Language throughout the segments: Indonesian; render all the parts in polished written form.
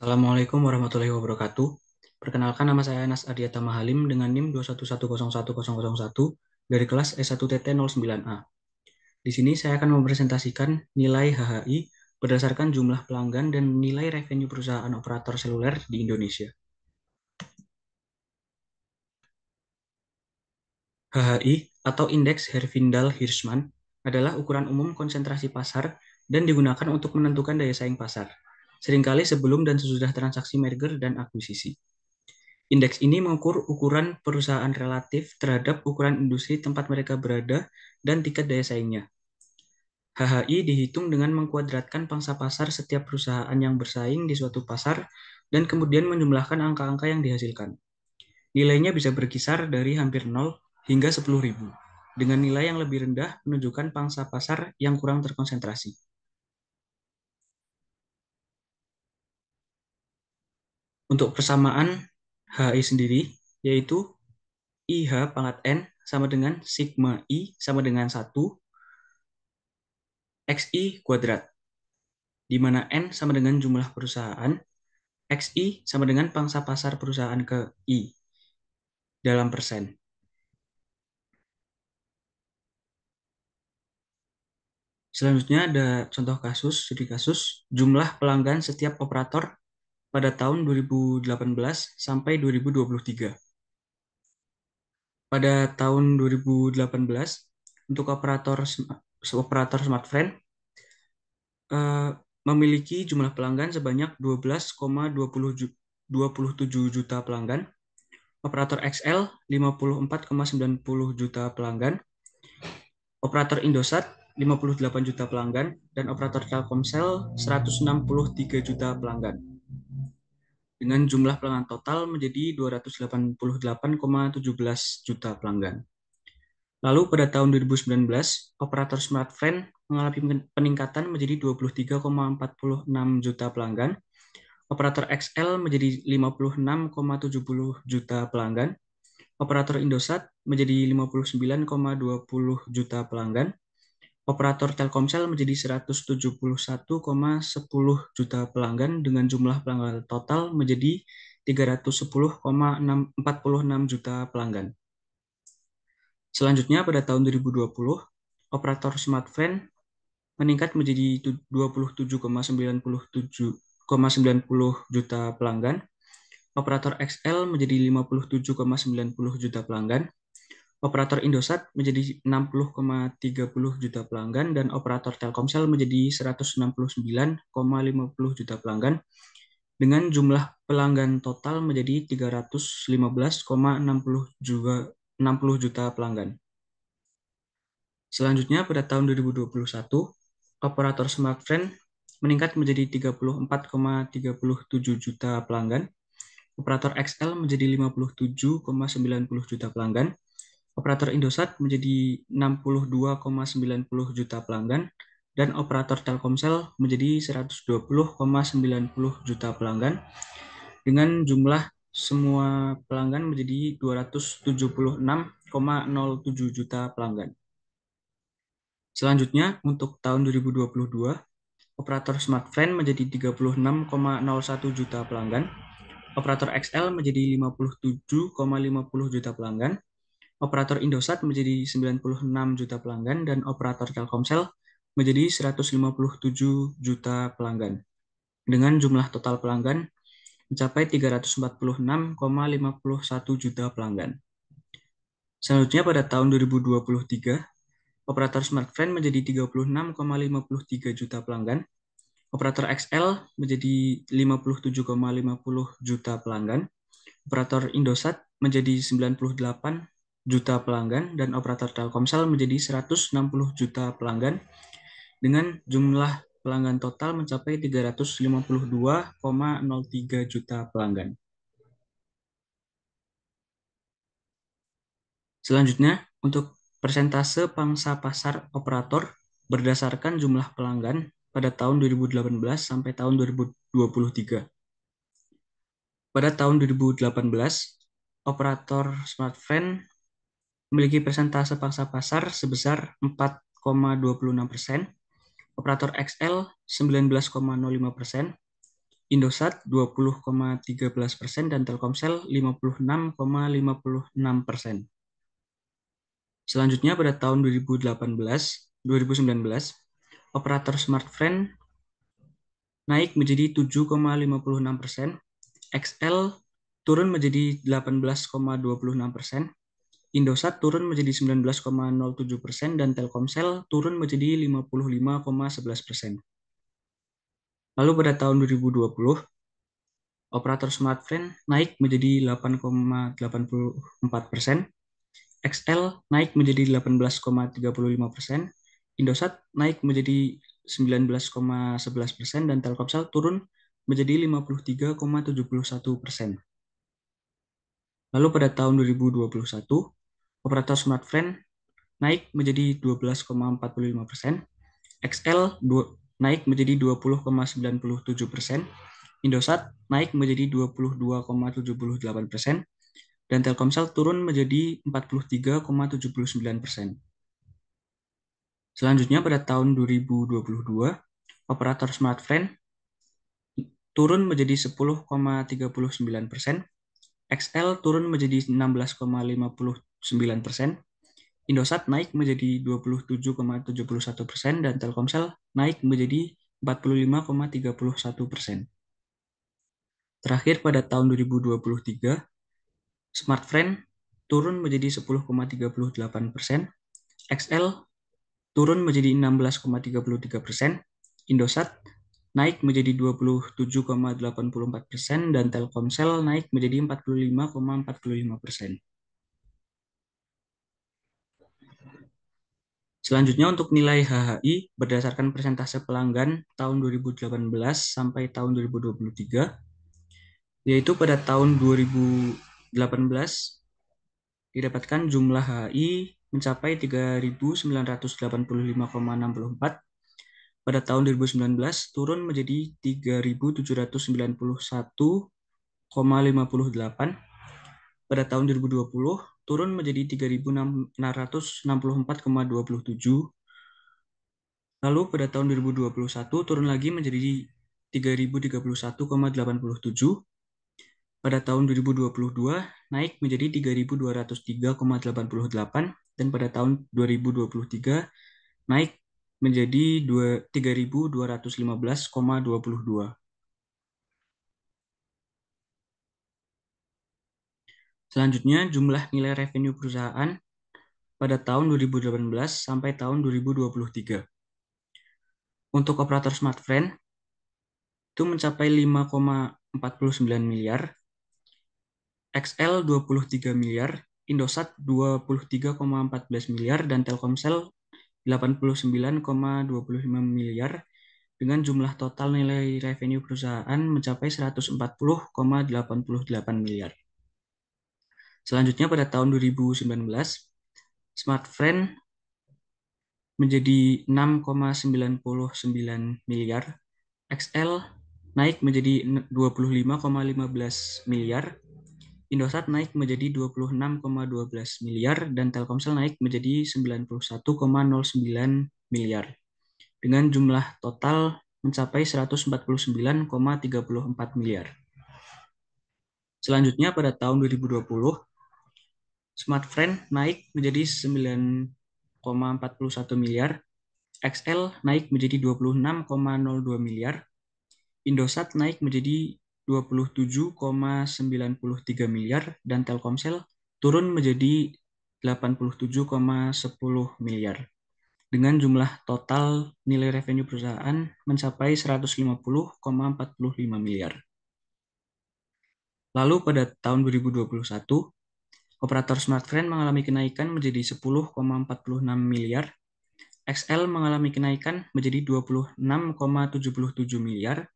Assalamualaikum warahmatullahi wabarakatuh. Perkenalkan, nama saya Anas Adiata Mahalim dengan NIM 211011001 dari kelas S1TT09A. Di sini saya akan mempresentasikan nilai HHI berdasarkan jumlah pelanggan dan nilai revenue perusahaan operator seluler di Indonesia. HHI atau Indeks Herfindahl-Hirschman adalah ukuran umum konsentrasi pasar dan digunakan untuk menentukan daya saing pasar, seringkali sebelum dan sesudah transaksi merger dan akuisisi. Indeks ini mengukur ukuran perusahaan relatif terhadap ukuran industri tempat mereka berada dan tingkat daya saingnya. HHI dihitung dengan mengkuadratkan pangsa pasar setiap perusahaan yang bersaing di suatu pasar dan kemudian menjumlahkan angka-angka yang dihasilkan. Nilainya bisa berkisar dari hampir 0 hingga 10.000, dengan nilai yang lebih rendah menunjukkan pangsa pasar yang kurang terkonsentrasi. Untuk persamaan HHI sendiri, yaitu IH pangkat N sama dengan sigma I sama dengan 1 XI kuadrat, di mana N sama dengan jumlah perusahaan, XI sama dengan pangsa pasar perusahaan ke I dalam persen. Selanjutnya ada contoh kasus, studi kasus, jumlah pelanggan setiap operator pada tahun 2018 sampai 2023. Pada tahun 2018, untuk operator smartphone eh, memiliki jumlah pelanggan sebanyak 12,27 juta pelanggan, operator XL 54,90 juta pelanggan, operator Indosat 58 juta pelanggan, dan operator Telkomsel 163 juta pelanggan. Dengan jumlah pelanggan total menjadi 288,17 juta pelanggan. Lalu pada tahun 2019, operator smartphone mengalami peningkatan menjadi 23,46 juta pelanggan, operator XL menjadi 56,70 juta pelanggan, operator Indosat menjadi 59,20 juta pelanggan, operator Telkomsel menjadi 171,10 juta pelanggan dengan jumlah pelanggan total menjadi 310,46 juta pelanggan. Selanjutnya pada tahun 2020, operator smartphone meningkat menjadi 27,90 juta pelanggan, operator XL menjadi 57,90 juta pelanggan, operator Indosat menjadi 60,30 juta pelanggan, dan operator Telkomsel menjadi 169,50 juta pelanggan, dengan jumlah pelanggan total menjadi 315,60 juta pelanggan. Selanjutnya pada tahun 2021, operator smartphone meningkat menjadi 34,37 juta pelanggan, operator XL menjadi 57,90 juta pelanggan, operator Indosat menjadi 62,90 juta pelanggan, dan operator Telkomsel menjadi 120,90 juta pelanggan, dengan jumlah semua pelanggan menjadi 276,07 juta pelanggan. Selanjutnya, untuk tahun 2022, operator smartphone menjadi 36,01 juta pelanggan, operator XL menjadi 57,50 juta pelanggan, operator Indosat menjadi 96 juta pelanggan, dan operator Telkomsel menjadi 157 juta pelanggan, dengan jumlah total pelanggan mencapai 346,51 juta pelanggan. Selanjutnya pada tahun 2023, operator smartphone menjadi 36,53 juta pelanggan, operator XL menjadi 57,50 juta pelanggan, operator Indosat menjadi 98 juta pelanggan, dan operator Telkomsel menjadi 160 juta pelanggan, dengan jumlah pelanggan total mencapai 352,03 juta pelanggan. Selanjutnya, untuk persentase pangsa pasar operator berdasarkan jumlah pelanggan pada tahun 2018 sampai tahun 2023. Pada tahun 2018, operator smartphone memiliki persentase pangsa pasar sebesar 4,26%, operator XL 19,05%, Indosat 20,13% dan Telkomsel 56,56%. Selanjutnya pada tahun 2019, operator smartfren naik menjadi 7,56%, XL turun menjadi 18,26%, Indosat turun menjadi 19,07%, dan Telkomsel turun menjadi 55,11%. Lalu pada tahun 2020, operator smartfren naik menjadi 8,84%, XL naik menjadi 18,35%, Indosat naik menjadi 19,11%, dan Telkomsel turun menjadi 53,71%. Lalu pada tahun 2021, operator smartfren naik menjadi 12,45%, XL naik menjadi 20,97%, Indosat naik menjadi 22,78%, dan Telkomsel turun menjadi 43,79%. Selanjutnya pada tahun 2022, operator smartfren turun menjadi 10,39%, XL turun menjadi 16,59%, Indosat naik menjadi 27,71%, dan Telkomsel naik menjadi 45,31%. Terakhir pada tahun 2023, smartfren turun menjadi 10,38%, XL turun menjadi 16,33%, Indosat naik menjadi 27,84%, dan Telkomsel naik menjadi 45,45%. Selanjutnya untuk nilai HHI berdasarkan persentase pelanggan tahun 2018 sampai tahun 2023, yaitu pada tahun 2018 didapatkan jumlah HHI mencapai 3.985,64. Pada tahun 2019 turun menjadi 3.791,58. Pada tahun 2020 turun menjadi 3.664,27. Lalu pada tahun 2021 turun lagi menjadi 3.031,87. Pada tahun 2022 naik menjadi 3.203,88, dan pada tahun 2023 naik menjadi 3.215,22. Selanjutnya jumlah nilai revenue perusahaan pada tahun 2018 sampai tahun 2023. Untuk operator smartfren itu mencapai 5,49 miliar, XL 23 miliar, Indosat 23,14 miliar, dan Telkomsel 89,25 miliar, dengan jumlah total nilai revenue perusahaan mencapai 140,88 miliar. Selanjutnya pada tahun 2019, smartfren menjadi 6,99 miliar, XL naik menjadi 25,15 miliar, Indosat naik menjadi 26,12 miliar, dan Telkomsel naik menjadi 91,09 miliar, dengan jumlah total mencapai 149,34 miliar. Selanjutnya pada tahun 2020, smartfren naik menjadi 9,41 miliar, XL naik menjadi 26,02 miliar, Indosat naik menjadi 27,93 miliar, dan Telkomsel turun menjadi 87,10 miliar, dengan jumlah total nilai revenue perusahaan mencapai 150,45 miliar. Lalu pada tahun 2021, operator smartfren mengalami kenaikan menjadi 10,46 miliar, XL mengalami kenaikan menjadi 26,77 miliar,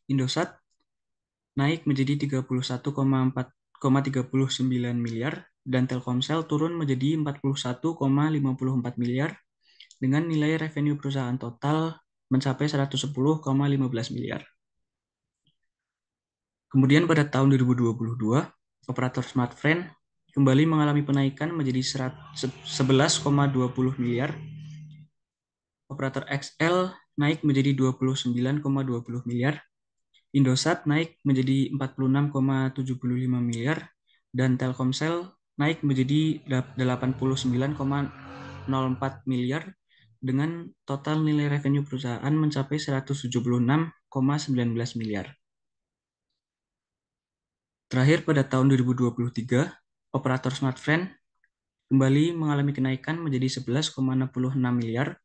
Indosat naik menjadi 31,39 miliar, dan Telkomsel turun menjadi 41,54 miliar, dengan nilai revenue perusahaan total mencapai 110,15 miliar. Kemudian pada tahun 2022, operator smartfren kembali mengalami penaikan menjadi 11,20 miliar, operator XL naik menjadi 29,20 miliar, Indosat naik menjadi 46,75 miliar dan Telkomsel naik menjadi 89,04 miliar dengan total nilai revenue perusahaan mencapai 176,19 miliar. Terakhir pada tahun 2023, operator smartphone kembali mengalami kenaikan menjadi 11,66 miliar.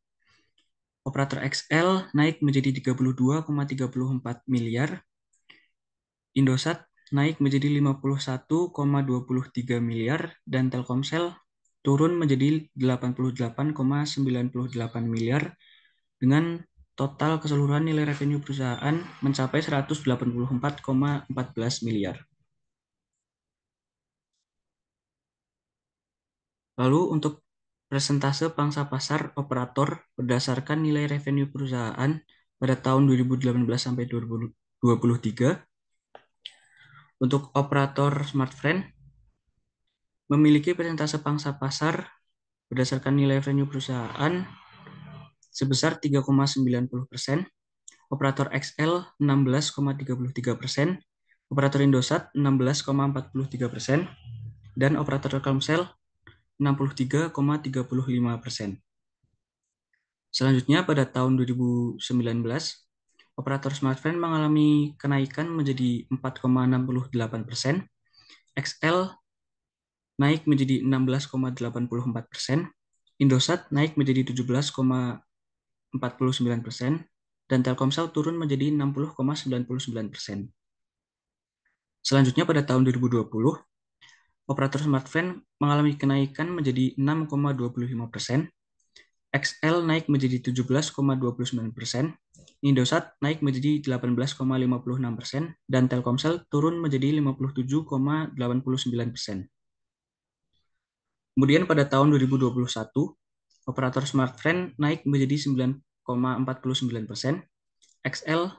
Operator XL naik menjadi 32,34 miliar. Indosat naik menjadi 51,23 miliar dan Telkomsel turun menjadi 88,98 miliar dengan total keseluruhan nilai revenue perusahaan mencapai 184,14 miliar. Lalu untuk persentase pangsa pasar operator berdasarkan nilai revenue perusahaan pada tahun 2018 sampai 2023, untuk operator smartphone memiliki persentase pangsa pasar berdasarkan nilai revenue perusahaan sebesar 3,90%, operator XL 16,33%, operator Indosat 16,43%, dan operator Telkomsel 63,35%. Selanjutnya pada tahun 2019, operator smartphone mengalami kenaikan menjadi 4,68%, XL naik menjadi 16,84%, Indosat naik menjadi 17,49%, dan Telkomsel turun menjadi 60,99%. Selanjutnya pada tahun 2020, operator smartphone mengalami kenaikan menjadi 6,25%, XL naik menjadi 17,29%, Indosat naik menjadi 18,56%, dan Telkomsel turun menjadi 57,89%. Kemudian pada tahun 2021, operator smartphone naik menjadi 9,49%, XL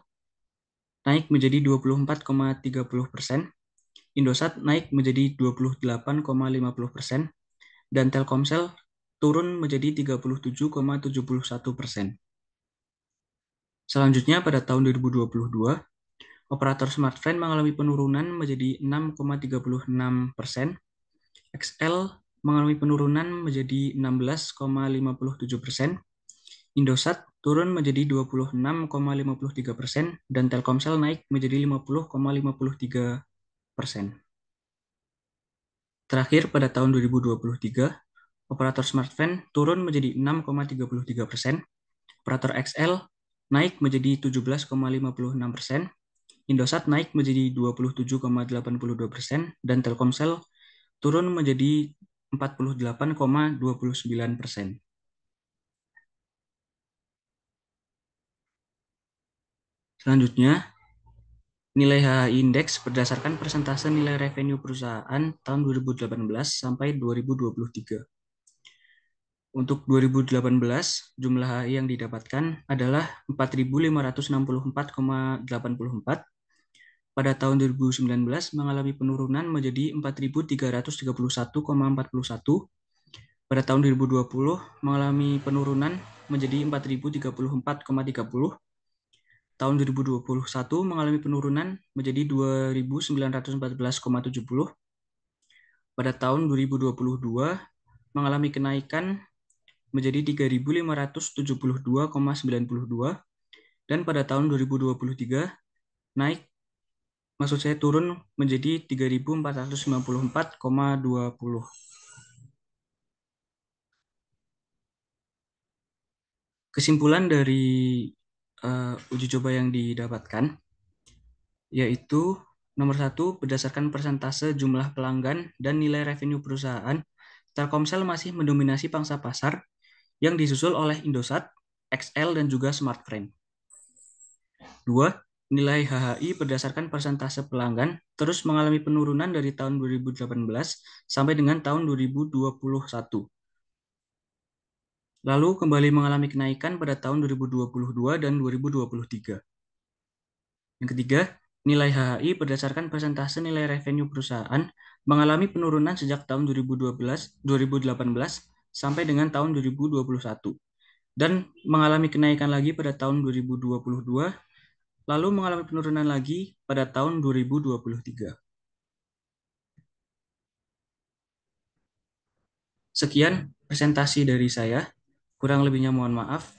naik menjadi 24,30%, Indosat naik menjadi 28,50%, dan Telkomsel turun menjadi 37,71%. Selanjutnya pada tahun 2022, operator smartphone mengalami penurunan menjadi 6,36%, XL mengalami penurunan menjadi 16,57%, Indosat turun menjadi 26,53%, dan Telkomsel naik menjadi 50,53%. Terakhir pada tahun 2023, operator smartphone turun menjadi 6,33%, operator XL naik menjadi 17,56%, Indosat naik menjadi 27,82%, dan Telkomsel turun menjadi 48,29%. Selanjutnya, nilai HHI Index berdasarkan persentase nilai revenue perusahaan tahun 2018 sampai 2023. Untuk 2018, jumlah HHI yang didapatkan adalah 4.564,84. Pada tahun 2019 mengalami penurunan menjadi 4.331,41. Pada tahun 2020 mengalami penurunan menjadi 4.034,30. Tahun 2021 mengalami penurunan menjadi 2.914,70. Pada tahun 2022 mengalami kenaikan menjadi 3.572,92, dan pada tahun 2023 turun menjadi 3.494,20. Kesimpulan dari uji coba yang didapatkan yaitu nomor 1, berdasarkan persentase jumlah pelanggan dan nilai revenue perusahaan, Telkomsel masih mendominasi pangsa pasar yang disusul oleh Indosat, XL, dan juga Smartfren. 2, nilai HHI berdasarkan persentase pelanggan terus mengalami penurunan dari tahun 2018 sampai dengan tahun 2021. Lalu kembali mengalami kenaikan pada tahun 2022 dan 2023. Yang ketiga, nilai HHI berdasarkan persentase nilai revenue perusahaan mengalami penurunan sejak tahun 2018 sampai dengan tahun 2021 dan mengalami kenaikan lagi pada tahun 2022 lalu mengalami penurunan lagi pada tahun 2023. Sekian presentasi dari saya. Kurang lebihnya mohon maaf.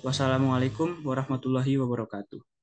Wassalamualaikum warahmatullahi wabarakatuh.